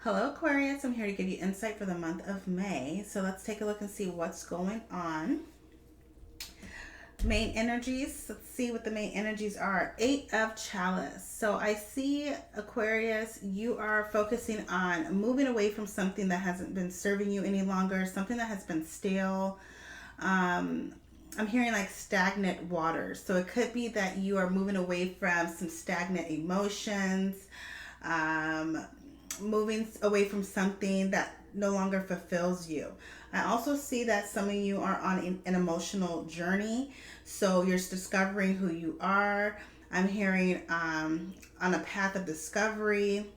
Hello Aquarius, I'm here to give you insight for the month of May. So let's take a look and see what's going on. Main energies, let's see what the main energies are. Eight of Chalice. So I see Aquarius, you are focusing on moving away from something that hasn't been serving you any longer, something that has been stale. I'm hearing like stagnant waters. So it could be that you are moving away from some stagnant emotions. Um, Moving away from something that no longer fulfills you. I also see that some of you are on an emotional journey. So you're discovering who you are. I'm hearing on a path of discovery.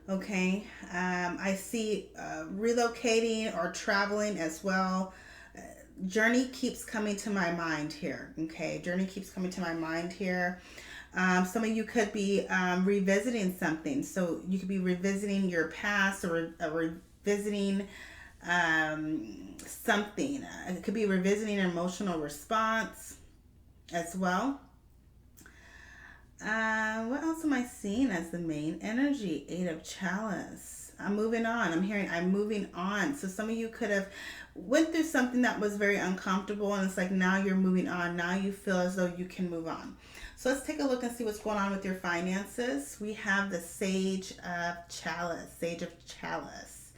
Okay. I see relocating or traveling as well. Journey keeps coming to my mind here. Okay. Journey keeps coming to my mind here. Some of you could be revisiting something. So you could be revisiting your past or revisiting something. It could be revisiting an emotional response as well. What else am I seeing as the main energy? Eight of Chalice. I'm moving on. I'm hearing I'm moving on. So some of you could have went through something that was very uncomfortable, and it's like now you're moving on. Now you feel as though you can move on. So let's take a look and see what's going on with your finances. We have the Sage of Chalice. Sage of Chalice.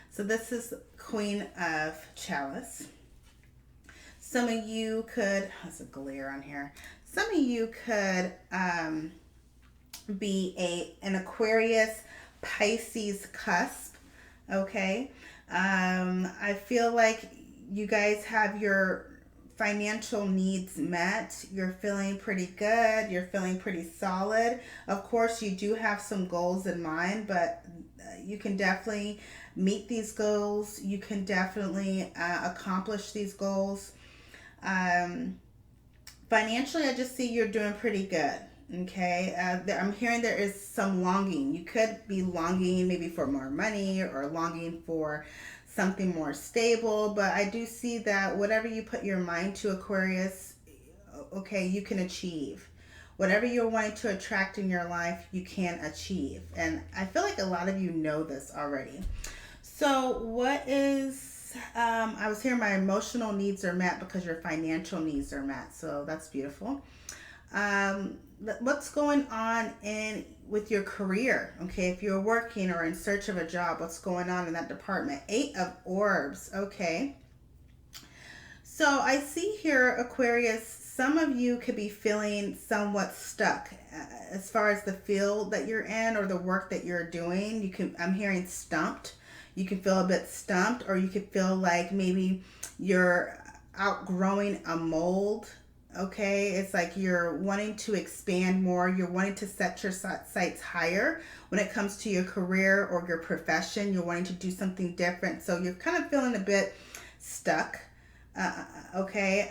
So this is Queen of Chalice. Some of you could, there's a glare on here. Some of you could be an Aquarius Pisces cusp. Okay. I feel like you guys have your financial needs met. You're feeling pretty good. You're feeling pretty solid. Of course, you do have some goals in mind, but you can definitely meet these goals. You can definitely accomplish these goals. Financially, I just see you're doing pretty good. Okay. I'm hearing there is some longing. You could be longing maybe for more money or longing for something more stable, but I do see that whatever you put your mind to, Aquarius, okay, you can achieve. Whatever you're wanting to attract in your life, you can achieve. And I feel like a lot of you know this already. So what is, I was hearing my emotional needs are met because your financial needs are met. So that's beautiful. What's going on with your career? Okay, if you're working or in search of a job, what's going on in that department? Eight of Orbs. Okay. So I see here, Aquarius, some of you could be feeling somewhat stuck as far as the field that you're in or the work that you're doing. I'm hearing stumped. You can feel a bit stumped, or you could feel like maybe you're outgrowing a mold. Okay, it's like you're wanting to expand more. You're wanting to set your sights higher when it comes to your career or your profession. You're wanting to do something different. So you're kind of feeling a bit stuck. Okay.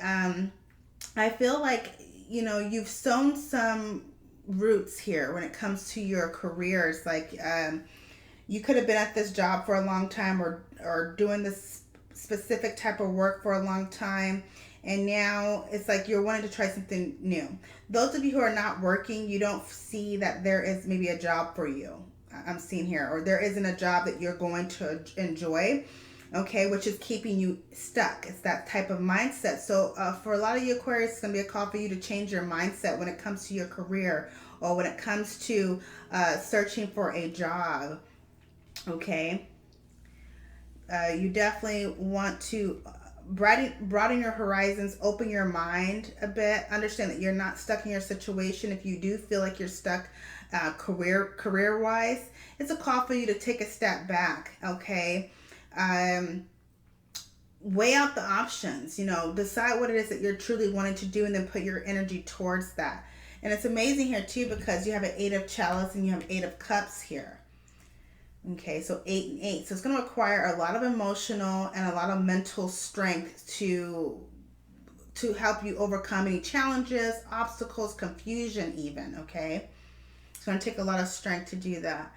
I feel like, you've sown some roots here when it comes to your careers. Like you could have been at this job for a long time or doing this specific type of work for a long time. And now it's like you're wanting to try something new. Those of you who are not working, you don't see that there is maybe a job for you. I'm seeing here, or there isn't a job that you're going to enjoy, okay, which is keeping you stuck. It's that type of mindset. So for a lot of you Aquarius, it's going to be a call for you to change your mindset when it comes to your career or when it comes to searching for a job, okay? You definitely want to broaden your horizons, open your mind a bit, understand that you're not stuck in your situation. If you do feel like you're stuck career wise, it's a call for you to take a step back. Okay. Weigh out the options, decide what it is that you're truly wanting to do and then put your energy towards that. And it's amazing here too, because you have an Eight of Chalice and you have Eight of Cups here. Okay, so 8 and 8. So it's going to require a lot of emotional and a lot of mental strength to help you overcome any challenges, obstacles, confusion even, okay? It's going to take a lot of strength to do that.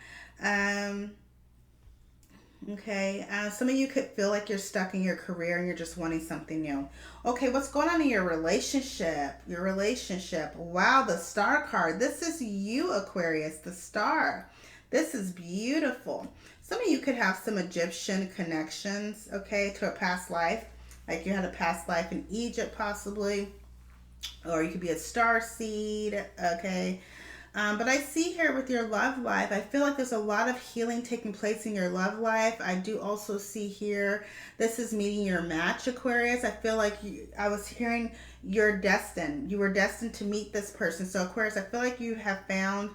Okay, some of you could feel like you're stuck in your career and you're just wanting something new. Okay, what's going on in your relationship? Your relationship. Wow, the Star card. This is you, Aquarius, the Star. This is beautiful. Some of you could have some Egyptian connections, okay, to a past life. Like you had a past life in Egypt possibly, or you could be a star seed, okay. But I see here with your love life, I feel like there's a lot of healing taking place in your love life. I do also see here, this is meeting your match, Aquarius. I feel like I was hearing you're destined. You were destined to meet this person. So Aquarius, I feel like you have found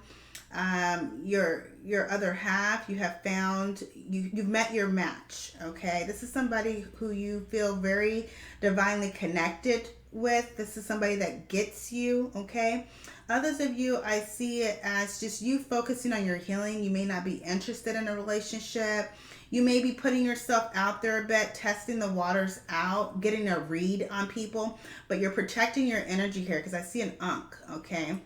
your other half. You have found, you've met your match, okay. This is somebody who you feel very divinely connected with. This is somebody that gets you, okay. Others of you, I see it as just you focusing on your healing. You may not be interested in a relationship. You may be putting yourself out there a bit, testing the waters out, getting a read on people, but you're protecting your energy here because I see an Ankh, okay?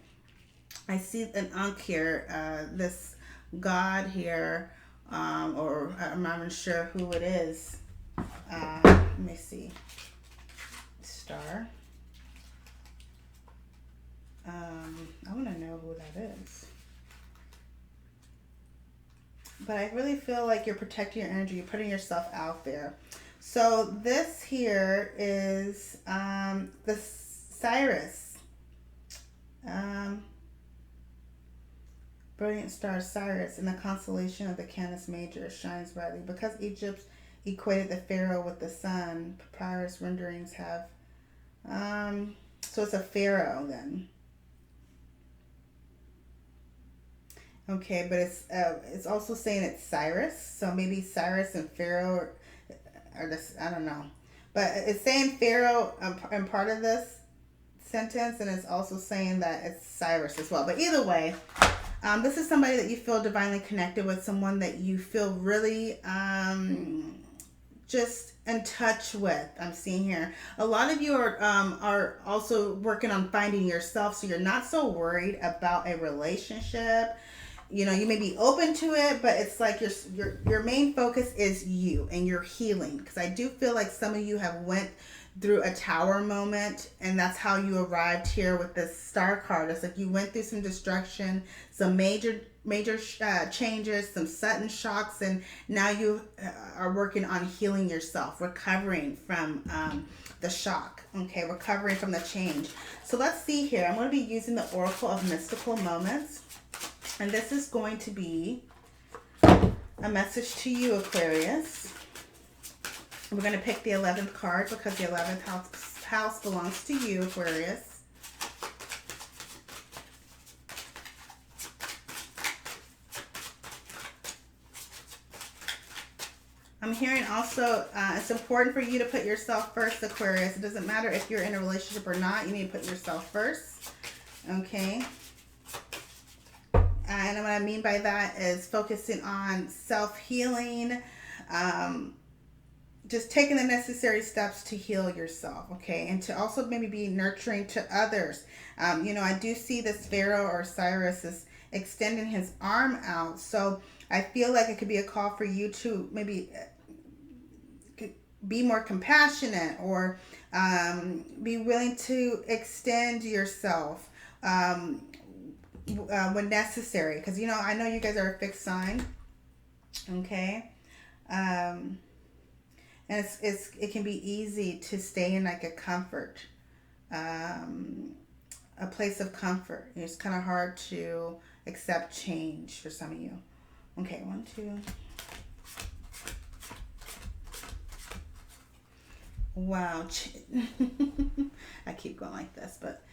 I see an Ankh here, this god here, or I'm not even sure who it is. Let me see. Star. I want to know who that is. But I really feel like you're protecting your energy. You're putting yourself out there. So this here is the Cyrus. Brilliant star Cyrus in the constellation of the Canis Major shines brightly. Because Egypt equated the pharaoh with the sun, papyrus renderings have... so it's a pharaoh then. Okay, but it's also saying it's Cyrus, so maybe Cyrus and Pharaoh are this, I don't know. But it's saying Pharaoh in part of this sentence, and it's also saying that it's Cyrus as well. But either way, this is somebody that you feel divinely connected with, someone that you feel really just in touch with. I'm seeing here. A lot of you are also working on finding yourself, so you're not so worried about a relationship. You know, you may be open to it, but it's like your main focus is you and your healing. Because I do feel like some of you have went through a tower moment, and that's how you arrived here with this star card. It's like you went through some destruction, some major changes, some sudden shocks, and now you are working on healing yourself, recovering from the shock, okay, recovering from the change. So let's see here. I'm going to be using the Oracle of Mystical Moments. And this is going to be a message to you, Aquarius. We're going to pick the 11th card because the 11th house belongs to you, Aquarius. I'm hearing also it's important for you to put yourself first, Aquarius. It doesn't matter if you're in a relationship or not. You need to put yourself first. Okay. And what I mean by that is focusing on self-healing, just taking the necessary steps to heal yourself, okay? And to also maybe be nurturing to others. You know, I do see this Pharaoh or Cyrus is extending his arm out. So I feel like it could be a call for you to maybe be more compassionate or be willing to extend yourself. When necessary, because you know I know you guys are a fixed sign, okay, and it can be easy to stay in like a comfort, a place of comfort. It's kind of hard to accept change for some of you. Okay, 1, 2. Wow, I keep going like this, but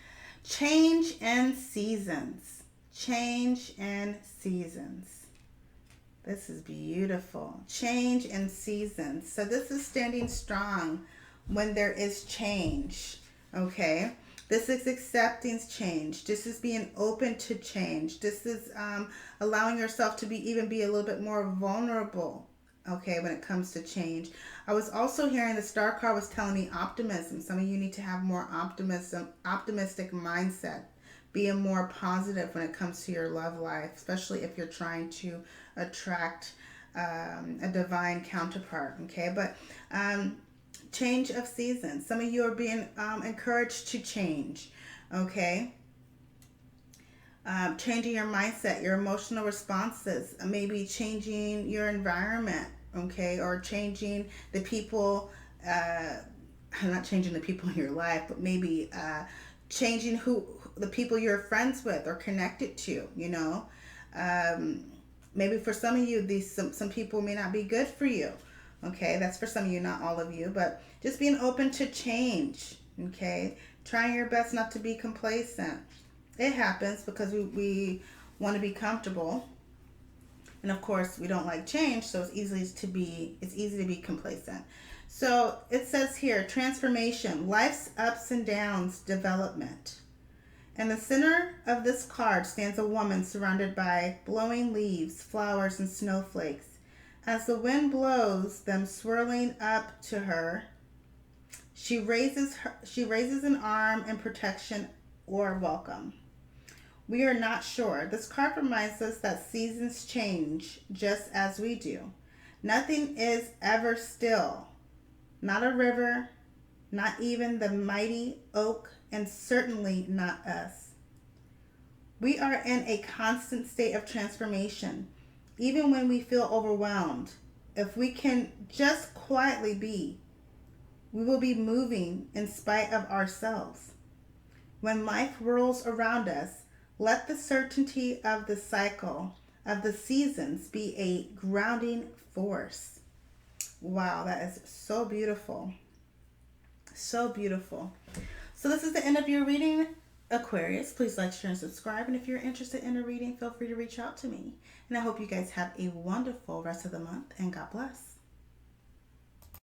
change and seasons. Change and seasons. This is beautiful. Change and seasons. So this is standing strong when there is change. Okay. This is accepting change. This is being open to change. This is allowing yourself to even be a little bit more vulnerable. Okay, when it comes to change. I was also hearing the star card was telling me optimism. Some of you need to have more optimistic mindset. Being more positive when it comes to your love life, especially if you're trying to attract a divine counterpart, okay? But change of seasons. Some of you are being encouraged to change, okay? changing your mindset, your emotional responses, maybe changing your environment, okay, or changing the people, not changing the people in your life, but maybe changing who the people you're friends with or connected to, you know. Um, Maybe for some of you, some people may not be good for you. Okay, that's for some of you, not all of you, but just being open to change. Okay, trying your best not to be complacent. It happens because we want to be comfortable, and of course we don't like change, so it's easy to be complacent. So it says here, transformation, life's ups and downs, development. In the center of this card stands a woman surrounded by blowing leaves, flowers, and snowflakes. As the wind blows them swirling up to her, she raises an arm in protection or welcome. We are not sure. This card reminds us that seasons change just as we do. Nothing is ever still. Not a river, not even the mighty oak, and certainly not us. We are in a constant state of transformation, even when we feel overwhelmed. If we can just quietly be, we will be moving in spite of ourselves. When life whirls around us, let the certainty of the cycle of the seasons be a grounding force. Wow, that is so beautiful. So beautiful. So this is the end of your reading, Aquarius. Please like, share, and subscribe. And if you're interested in a reading, feel free to reach out to me. And I hope you guys have a wonderful rest of the month. And God bless.